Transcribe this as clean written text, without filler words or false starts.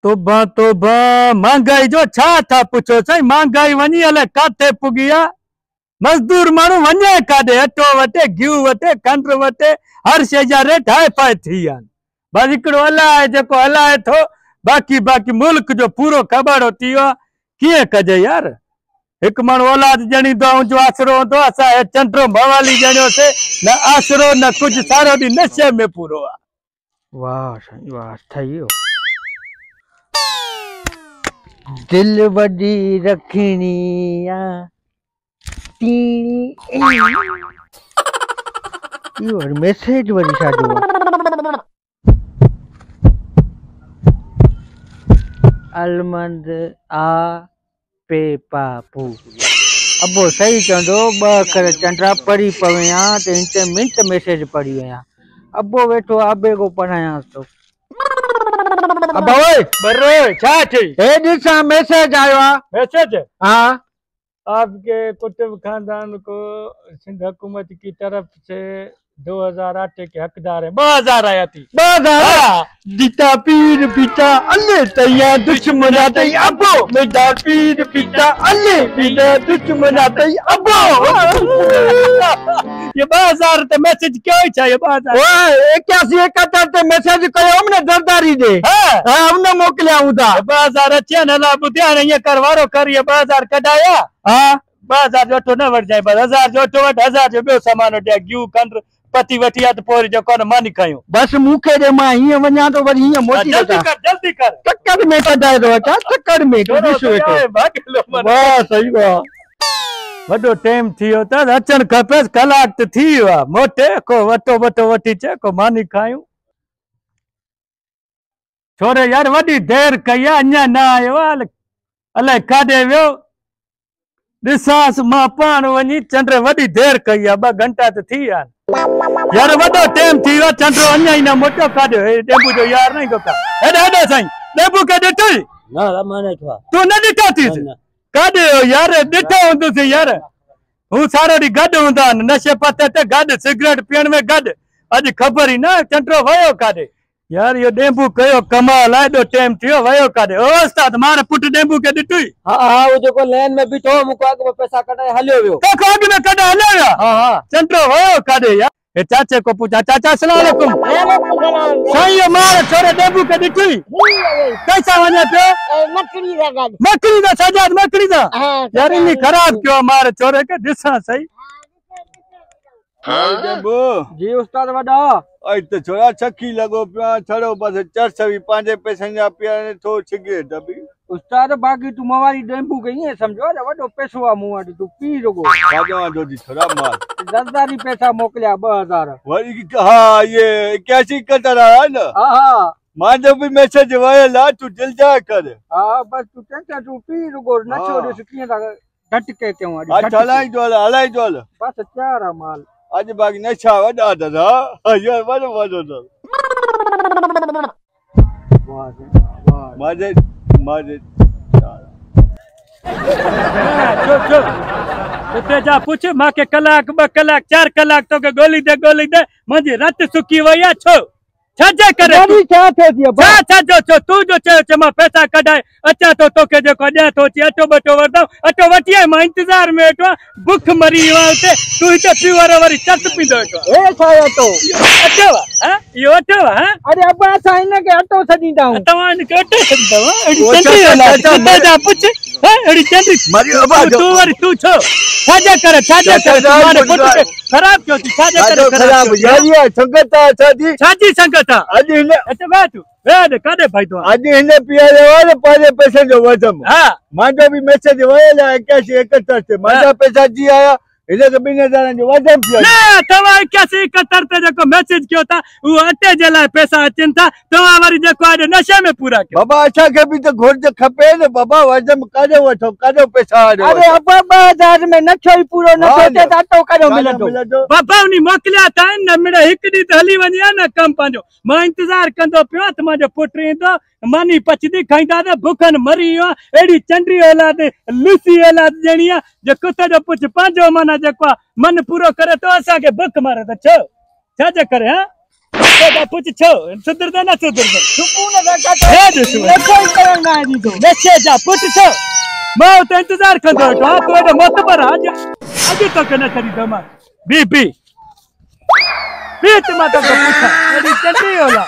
तोबा महंगाई जो छा था पुछो साईं महंगाई वनी हले काथे पुगी आ मजदूर माण्हू वञे काॾे अटो वटे घिऊ वटे खंड वटे हर शइ जा रेट हाई फाई थी विया आहिनि बस हिकिड़ो हलाए जेको हलाए थो बाक़ी मुल्क जो पूरो कबाड़ो थी वियो आहे कीअं कजे यार हिकु माण्हू औलाद ॼणींदो आहे जो आसरो हूंदो असां चंडो भवाली ॼणियोसीं न आसरो न कुझु सारो ॾींहुं नशे में पूरो आहे वाह साईं वाह ठही वियो दिल वॾी रखणी मैसेज वरी छाजो अलमंद आ पे पापू अबो सही चंदो ब कर चंद्रा पढ़ी पवया ते इंटे मिंट मैसेज पढ़ी वया अबो वेठो आबे को पढ़ाया तो अबो ओए बरो छा थी ए दिसा मैसेज आयो मैसेज हां आपके कुतुब खानदान को सिंध हुकूमत की तरफ से 2008 के हकदार है 2000 आया थी 2000 दिता पीर पिता अल्ले तैया दुश्मना तई अबो मेरा पीर पिता अल्ले बिना दुश्मना तई अबो ये 2000 ते मैसेज क्यों छा ये 2000 ओए 81 71 ते मैसेज कयो हमने दरदारी दे हां हमने मोकलिया उदा 2000 अचे न ला बुधिया ये करवारो कर ये 2000 कढाया हां 2000 जो तो न वठ जाए 1000 जो तो 1000 जो बे सामान दे घिऊ खंड पति वठी आ तो पोरी जो कोन मानी खायो बस मुखे दे मां हिय वणा तो वरी हिय मोटी जल्दी कर चक्कर में कढाए दो चक्कर में तो दिसो वाह सही वाह वडो टाइम थियो त अचन खपे कलाक त थी वियो मोटे को वटो वठी चे को मानी खायो छोरे यार वडी देर कई अन्या ना आयो अले काडे वियो दिसास मां पान वनी चंद्र वडी देर कई 2 घंटा त थी विया यार वडो टाइम थी वियो चंद्र अन्या ही ना मोटो काडे डेबू जो यार नहीं गोता हेडे साईं डेबू के ॾिठो ना माने तो तू न ॾिठो थी काडे यार ॾिठो हूंदुसि यार हूं सारो ॾींहुं गॾु हूंदा आहिनि नशे पते ते गॾु सिगरेट पीअण में गॾु अॼु ख़बर ई न चंड्रो वयो काॾे यार यो डेंबू कयो कमाल आहे एॾो टाइम थियो वयो काॾे ओ उस्ताद मारे पुट डेंबू के ॾिठुई हां हां वो जेको लाइन में बीठो मुको अॻ में पैसा कढाए हलियो वियो तो अॻ में कढाए हलियो वियो हां हां चंड्रो वयो काॾे यार ए चाचे को पूछा चाचा अस्सलाम वालेकुम साईं मारे छोरे डेंबू के ॾिठुई कैसा वने पे मकड़ी दा सजाद मकड़ी दा यार इनी खराब क्यों मारे छोरे के दिसा सही डेंबू जी उस्ताद वडा आई तो छोरा छकी लगो पिया छड़ो बस चरसवी पांजे पैसे जा पिया थो सिगरेट अभी उस्ताद बाकी तू मवारी डेंबू के ये समझो रे वडो पैसो आ मुआ तू पी रगो काजो जो दी छोरा मार दरदारी पैसा मोकलिया 2000 वरी हां ये 81 कतरा है ना हां हां मां जो भी मैसेज वायला तू दिल जा कर हां बस तू टेंशन तू पी रगो न छोड़े सुकिया दा घट के क्यों आज हलाई जोल बस चार माल आज बाकी नशा वडा दादा यो वडो माजे उते जा पूछ मां के कलाक 2 कलाक 4 कलाक तो के गोली दे मुझे रत सुकी वया छो छजे करे गोली क्या थे छा जो तू जो चे मां पैसा कढाए अच्छा तो के जो दे तो ची अटो बटो वरदो अटो वटिए मां इंतजार में वेठो भूख मरी वाते तू इते पीवर वरी चट पींदो वेठो ए छायो तो अटो हां यो अटो हां अरे अब असा इन के अटो सदींदा हूं तवान के अटो सदींदा एडी चंडी वाला जा पूछ हां एडी चंडी मरी अब तू वरी तू छो छाजा करे तुम्हारे पुट खराब क्यों थी छाजा करे खराब यार ये संगत छाजी छाजी संगत आज इने अच्छा बैठ वेड काडे भाई तो आज इने पियारे वाले पाले पैसे जो वजम हां मांजो भी मैसेज वाला 81 71 से मांजा पैसा जी आया इने के बिना जाने जो वजम पिया ना तवा 81 71 पे जो मैसेज कियो था वो अटे जला पैसा अचन था तवा वारी जो आज नशे में पूरा के बाबा अच्छा के भी तो घोर जो खपे ने बाबा वजम काडो वठो काडो पैसा अरे अब 2000 में नछो ही पूरो न सोचे त अटो काडो मिलंदो बाबा उनी मोकलिया था न मिड़े एक दी हली वनिया न कम पांजो मां इंतजार कंदो पियो त मां जो पुट ईंदो मानी पचदी खाइंदा त भूखन मरी वियो एडी चंडरी औलाद लूसी औलाद जणिया जो कुत्ते जो पुछ पांजो माना जेको मन पूरो करे तो असा के भूख मारे त छो छा जे करे हां दा पुछ छो सुधरदा ना सुधरदा सुकून रखा तो हे ॾिस कोई करण ना दीदो मैसेज आ पुछ छो मां तो इंतजार कंदो तो तो एॾो मोतबर आज अॼु तो न छॾींदो मां बी बीच मां तो पुछां एॾी चंडी होला